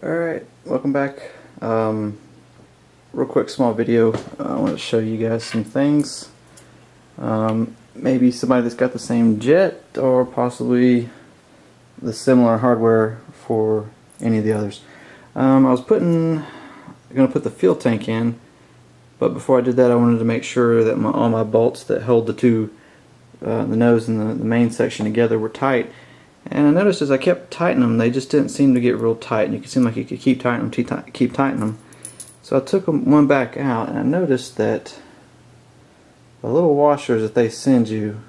Alright, welcome back. Real quick small video. I want to show you guys some things. Maybe somebody that's got the same jet or possibly the similar hardware for any of the others. I was going to put the fuel tank in, but before I did that I wanted to make sure that all my bolts that held the two, the nose and the main section together were tight. And I noticed as I kept tightening them, they just didn't seem to get real tight, and you could seem like you could keep tightening them, So I took one back out, and I noticed that the little washers that they send you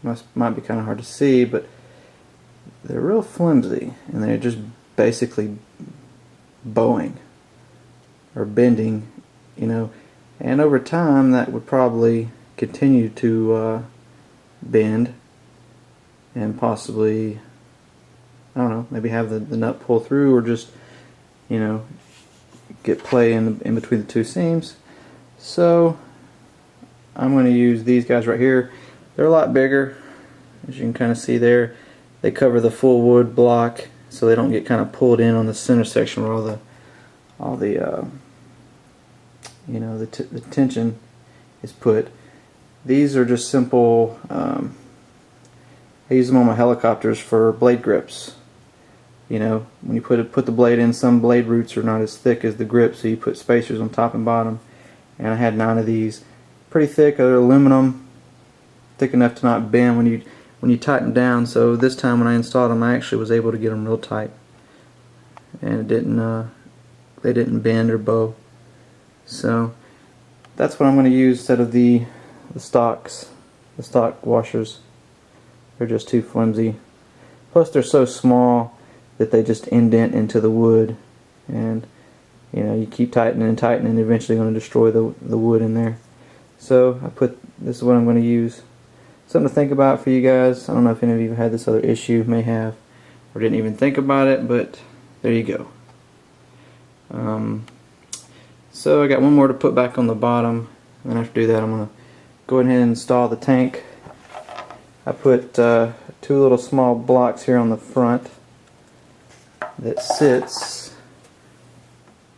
might be kind of hard to see, but they're real flimsy, and they're just basically bowing or bending, you know. And over time, that would probably continue to bend. And possibly, I don't know, maybe have the nut pull through, or just, you know, get play in between the two seams. So I'm going to use these guys right here. They're a lot bigger, as you can kind of see there. They cover the full wood block, so they don't get kind of pulled in on the center section where all the you know, the tension is put. These are just simple. I use them on my helicopters for blade grips. You know, when you put the blade in, some blade roots are not as thick as the grip, so you put spacers on top and bottom. And I had 9 of these, pretty thick. They're aluminum, thick enough to not bend when you tighten down. So this time when I installed them, I actually was able to get them real tight, and it didn't they didn't bend or bow. So that's what I'm going to use instead of the stock washers. They're just too flimsy. Plus they're so small that they just indent into the wood, and you know, you keep tightening and tightening, and eventually going to destroy the wood in there. So this is what I'm going to use. Something to think about for you guys. I don't know if any of you had this other issue, may have, or didn't even think about it, but there you go. So I got one more to put back on the bottom, and then after I do that I'm going to go ahead and install the tank. I put 2 little small blocks here on the front that sits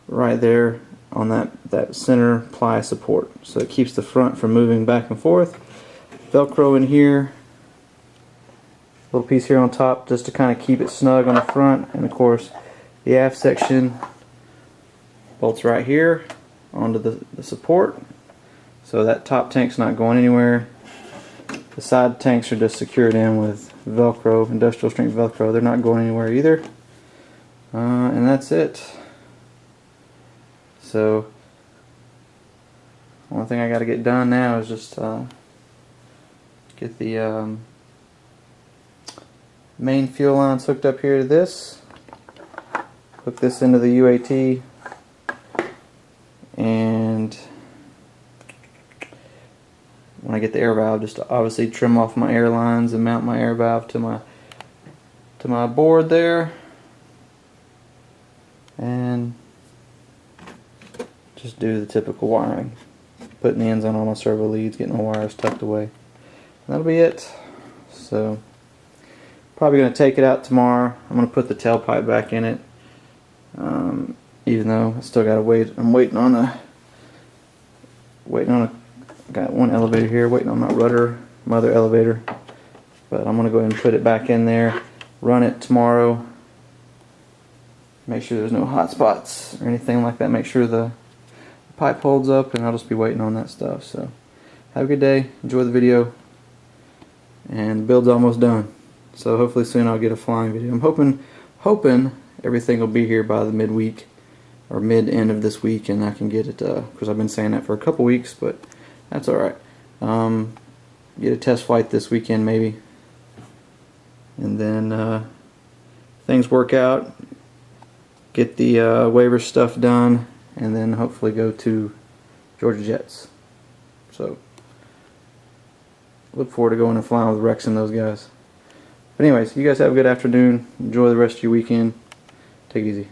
right there on that center ply support, so it keeps the front from moving back and forth. Velcro in here, little piece here on top just to kind of keep it snug on the front, and of course the aft section bolts right here onto the support, so that top tank's not going anywhere. The side tanks are just secured in with Velcro, industrial strength Velcro. They're not going anywhere either. And that's it. So, one thing I got to get done now is just get the main fuel lines hooked up here to this. Hook this into the UAT, and when I get the air valve, just to obviously trim off my air lines and mount my air valve to my board there, and just do the typical wiring, putting the ends on all my servo leads, getting the wires tucked away, and that'll be it. So probably going to take it out tomorrow. I'm going to put the tailpipe back in it, even though I still got to wait. I'm waiting on a got one elevator here, waiting on my rudder, my other elevator. But I'm going to go ahead and put it back in there, run it tomorrow, make sure there's no hot spots or anything like that, make sure the pipe holds up, and I'll just be waiting on that stuff. So have a good day, enjoy the video, and the build's almost done. So hopefully soon I'll get a flying video. I'm hoping everything will be here by the midweek or mid-end of this week, and I can get it, because I've been saying that for a couple weeks, but that's alright. Get a test flight this weekend maybe, and then things work out, get the waiver stuff done, and then hopefully go to Georgia Jets. So look forward to going and flying with Rex and those guys. But anyways, you guys have a good afternoon, enjoy the rest of your weekend, take it easy.